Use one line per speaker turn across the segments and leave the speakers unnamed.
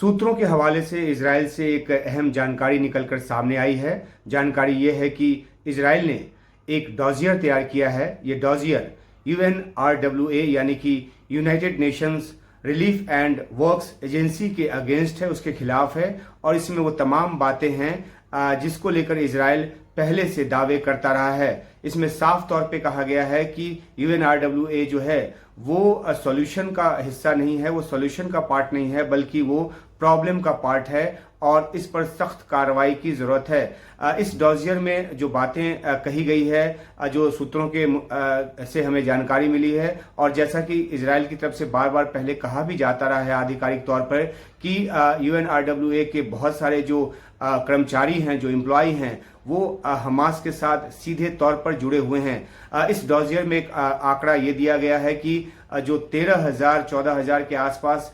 सूत्रों के हवाले से इजराइल से एक अहम जानकारी निकलकर सामने आई है। जानकारी ये है कि इजराइल ने एक डॉजियर तैयार किया है। ये डॉजियर UNRWA यानी कि United Nations relief and works agency के अगेंस्ट है, उसके खिलाफ है। और इसमें वो तमाम बातें हैं जिसको लेकर इजराइल पहले से दावे करता रहा है। इसमें साफ तौर पे कहा गया है कि UNRWA जो है वो सॉल्यूशन का हिस्सा नहीं है, वो सॉल्यूशन का पार्ट नहीं है, बल्कि वो प्रॉब्लम का पार्ट है और इस पर सख्त कार्रवाई की जरूरत है। इस डॉजियर में जो बातें कही गई है, जो सूत्रों के से हमें जानकारी मिली है, और जैसा कि इजराइल की तरफ से बार बार पहले कहा भी जाता रहा है आधिकारिक तौर पर कि UNRWA के बहुत सारे जो कर्मचारी हैं, जो एम्प्लॉय हैं, वो हमास के साथ सीधे तौर पर जुड़े हुए हैं। इस डॉजियर में एक आंकड़ा ये दिया गया है कि जो 13,000-14,000 के आसपास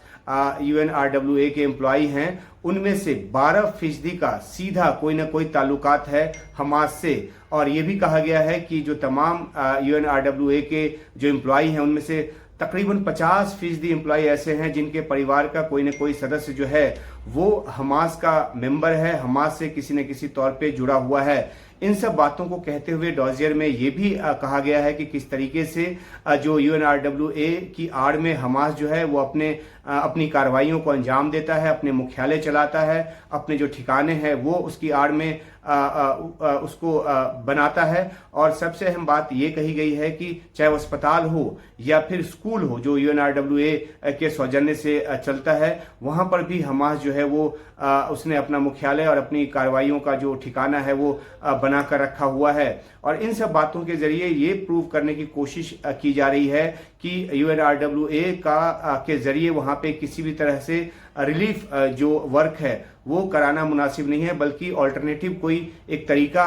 UNRWA के एम्प्लॉय हैं, उनमें से 12% का सीधा कोई ना कोई ताल्लुकात है हमास से। और ये भी कहा गया है कि जो तमाम UNRWA के जो एम्प्लॉय हैं, उनमें से तकरीबन 50% एम्प्लॉय ऐसे हैं जिनके परिवार का कोई न कोई सदस्य जो है वो हमास का मेंबर है, हमास से किसी न किसी तौर पे जुड़ा हुआ है। इन सब बातों को कहते हुए डॉजियर में ये भी कहा गया है कि किस तरीके से जो UNRWA की आड़ में हमास जो है वो अपनी कार्रवाइयों को अंजाम देता है, अपने मुख्यालय चलाता है, अपने जो ठिकाने हैं वो उसकी आड़ में उसको बनाता है। और सबसे अहम बात ये कही गई है कि चाहे वो अस्पताल हो या फिर स्कूल हो जो UNRWA के सौजन्य से चलता है, वहां पर भी हमास जो है वो उसने अपना मुख्यालय और अपनी कार्रवाइयों का जो ठिकाना है वो बनाकर रखा हुआ है। और इन सब बातों के जरिए ये प्रूव करने की कोशिश की जा रही है कि UNRWA के जरिए वहां पे किसी भी तरह से रिलीफ जो वर्क है वो कराना मुनासिब नहीं है, बल्कि ऑल्टरनेटिव कोई एक तरीका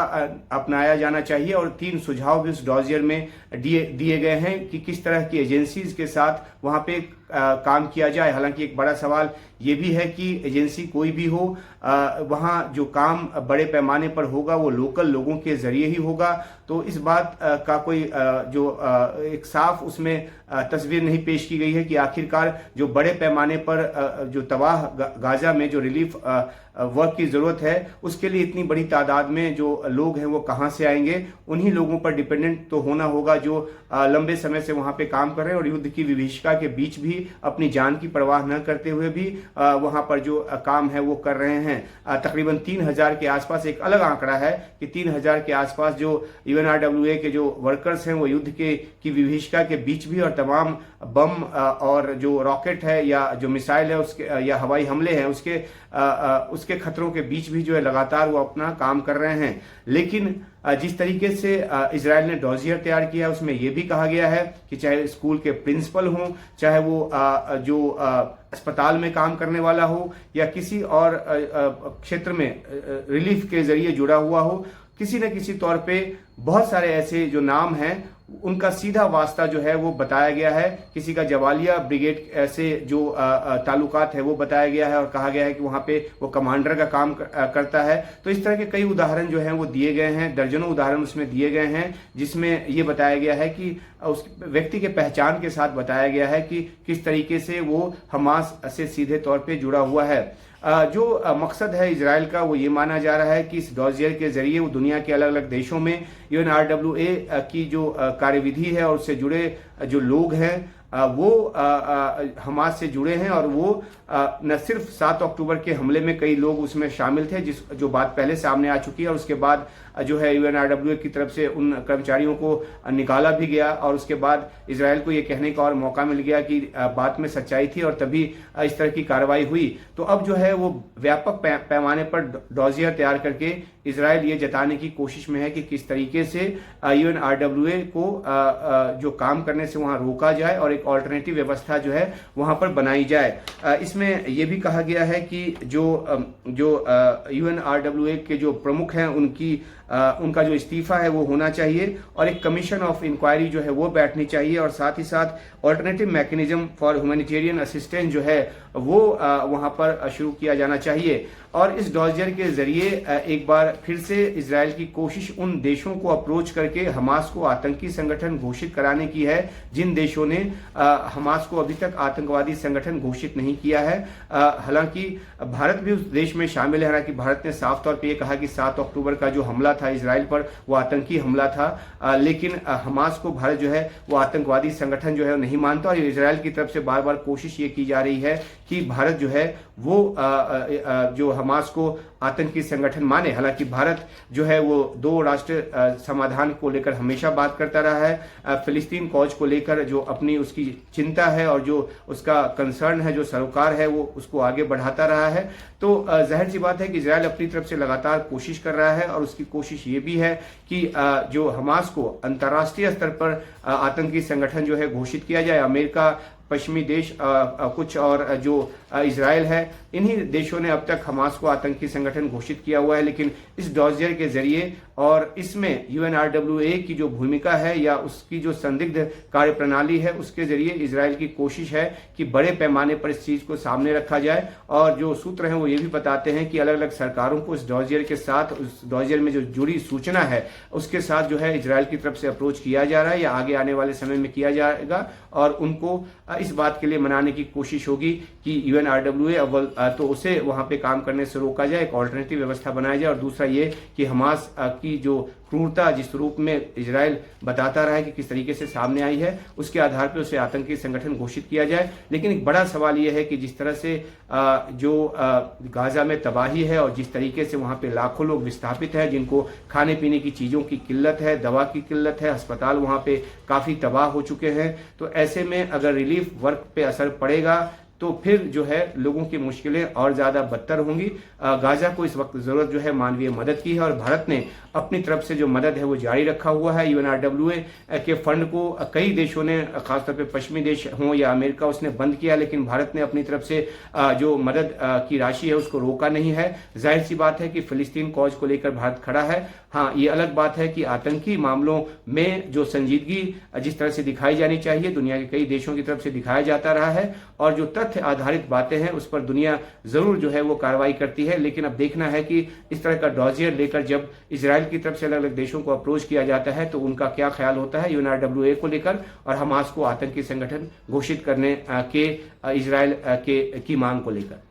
अपनाया जाना चाहिए। और 3 सुझाव भी उस डॉजियर में दिए गए हैं कि किस तरह की एजेंसीज के साथ वहां पे काम किया जाए। हालांकि एक बड़ा सवाल ये भी है कि एजेंसी कोई भी हो, वहां जो काम बड़े पैमाने पर होगा वो लोकल लोगों के जरिए ही होगा। तो इस बात का कोई एक साफ उसमें तस्वीर नहीं पेश की गई है कि आखिरकार जो बड़े पैमाने पर जो तबाह गाजा में जो रिलीफ वर्क की जरूरत है उसके लिए इतनी बड़ी तादाद में जो लोग हैं वो कहां से आएंगे। उन्हीं लोगों पर डिपेंडेंट तो होना होगा जो लंबे समय से वहां पे काम कर रहे हैं और युद्ध की विभीषिका के बीच भी अपनी जान की परवाह न करते हुए भी वहां पर जो काम है वो कर रहे हैं। तकरीबन 3,000 के आसपास, एक अलग आंकड़ा है कि 3,000 के आसपास जो UNRWA के जो वर्कर्स हैं वो युद्ध की विभीषिका के बीच भी और तमाम बम और जो रॉकेट है या जो मिसाइल है उसके या हवाई हमले हैं उसके खतरों के बीच भी जो है लगातार वो अपना काम कर रहे हैं। लेकिन जिस तरीके से इजराइल ने डॉजियर तैयार किया है उसमें यह भी कहा गया है कि चाहे स्कूल के प्रिंसिपल हों, चाहे वो जो अस्पताल में काम करने वाला हो या किसी और क्षेत्र में रिलीफ के जरिए जुड़ा हुआ हो, किसी न किसी तौर पे बहुत सारे ऐसे जो नाम हैं उनका सीधा वास्ता जो है वो बताया गया है। किसी का जवालिया ब्रिगेड से जो ताल्लुकात है वो बताया गया है और कहा गया है कि वहां पे वो कमांडर का काम करता है। तो इस तरह के कई उदाहरण जो हैं वो दिए गए हैं, दर्जनों उदाहरण उसमें दिए गए हैं, जिसमें ये बताया गया है कि उस व्यक्ति के पहचान के साथ बताया गया है कि किस तरीके से वो हमास से सीधे तौर पे जुड़ा हुआ है। जो मकसद है इजराइल का वो ये माना जा रहा है कि इस डॉजियर के जरिए वो दुनिया के अलग अलग देशों में UNRWA की जो कार्यविधि है और उससे जुड़े जो लोग हैं वो हमास से जुड़े हैं। और वो न सिर्फ 7 अक्टूबर के हमले में कई लोग उसमें शामिल थे, जो बात पहले सामने आ चुकी है, और उसके बाद जो है UNRWA की तरफ से उन कर्मचारियों को निकाला भी गया और उसके बाद इजराइल को ये कहने का और मौका मिल गया कि बात में सच्चाई थी और तभी इस तरह की कार्रवाई हुई। तो अब जो है वो व्यापक पैमाने पर डॉजियर तैयार करके इजराइल ये जताने की कोशिश में है कि किस तरीके से UNRWA को जो काम करने से वहां रोका जाए और एक ऑल्टरनेटिव व्यवस्था जो है वहां पर बनाई जाए। इसमें यह भी कहा गया है कि जो UNRWA के जो प्रमुख हैं उनकी उनका जो इस्तीफा है वो होना चाहिए और एक कमीशन ऑफ इंक्वायरी जो है वो बैठनी चाहिए और साथ ही साथ alternative mechanism for humanitarian assistance जो है वो वहाँ पर शुरू किया जाना चाहिए। और इस डॉजियर के जरिए एक बार फिर से इजराइल की कोशिश उन देशों को अप्रोच करके हमास को आतंकी संगठन घोषित कराने की है जिन देशों ने हमास को अभी तक आतंकवादी संगठन घोषित नहीं किया है। हालांकि भारत भी उस देश में शामिल है। हालांकि भारत ने साफ तौर पर यह कहा कि 7 अक्टूबर का जो हमला था इजराइल पर वो आतंकी हमला था, लेकिन हमास को भारत जो है वो आतंकवादी संगठन जो है नहीं मानता। और इजराइल की तरफ से बार बार कोशिश ये की जा रही है कि भारत जो है वो जो हमास को आतंकी संगठन माने। हालांकि भारत जो है वो 2 राष्ट्र समाधान को लेकर हमेशा बात करता रहा है। फिलिस्तीन कॉज को लेकर जो अपनी उसकी चिंता है और जो उसका कंसर्न है, जो सरोकार है, वो उसको आगे बढ़ाता रहा है। तो जाहिर सी बात है कि इजराइल अपनी तरफ से लगातार कोशिश कर रहा है और उसकी कोशिश ये भी है कि जो हमास को अंतर्राष्ट्रीय स्तर पर आतंकी संगठन जो है घोषित किया जाए। अमेरिका, पश्चिमी देश कुछ और जो इजराइल है, इन्हीं देशों ने अब तक हमास को आतंकी संगठन घोषित किया हुआ है। लेकिन इस डॉजियर के जरिए और इसमें यूएनआरडब्ल्यूए की जो भूमिका है या उसकी जो संदिग्ध कार्यप्रणाली है उसके जरिए इजराइल की कोशिश है कि बड़े पैमाने पर इस चीज को सामने रखा जाए। और जो सूत्र हैं वो ये भी बताते हैं कि अलग अलग सरकारों को इस डॉजियर के साथ, उस डॉजियर में जो जुड़ी सूचना है उसके साथ जो है इजराइल की तरफ से अप्रोच किया जा रहा है या आगे आने वाले समय में किया जाएगा और उनको इस बात के लिए मनाने की कोशिश होगी कि यूएनआरडब्ल्यूए अव्वल तो उसे वहां पे काम करने से रोका जाए, एक ऑल्टरनेटिव व्यवस्था बनाया जाए। और दूसरा ये कि हमास की जो क्रूरता जिस रूप में इजराइल बताता रहा है कि किस तरीके से सामने आई है, उसके आधार पर उसे आतंकी संगठन घोषित किया जाए। लेकिन एक बड़ा सवाल यह है कि जिस तरह से जो गाजा में तबाही है और जिस तरीके से वहां पे लाखों लोग विस्थापित हैं जिनको खाने पीने की चीज़ों की किल्लत है, दवा की किल्लत है, अस्पताल वहां पे काफ़ी तबाह हो चुके हैं, तो ऐसे में अगर रिलीफ वर्क पे असर पड़ेगा तो फिर जो है लोगों की मुश्किलें और ज़्यादा बदतर होंगी। गाजा को इस वक्त ज़रूरत जो है मानवीय मदद की है और भारत ने अपनी तरफ से जो मदद है वो जारी रखा हुआ है। यूएनआरडब्ल्यूए के फंड को कई देशों ने, खासतौर पे पश्चिमी देश हों या अमेरिका, उसने बंद किया, लेकिन भारत ने अपनी तरफ से जो मदद की राशि है उसको रोका नहीं है। जाहिर सी बात है कि फिलिस्तीन कॉज को लेकर भारत खड़ा है। हाँ, ये अलग बात है कि आतंकी मामलों में जो संजीदगी जिस तरह से दिखाई जानी चाहिए दुनिया के कई देशों की तरफ से दिखाया जाता रहा है और जो तथ्य आधारित बातें हैं उस पर दुनिया जरूर जो है वो कार्रवाई करती है। लेकिन अब देखना है कि इस तरह का डॉजियर लेकर जब इजराइल की तरफ से अलग अलग देशों को अप्रोच किया जाता है तो उनका क्या ख्याल होता है यूएनआरडब्ल्यूए को लेकर और हमास को आतंकी संगठन घोषित करने के इजराइल की मांग को लेकर।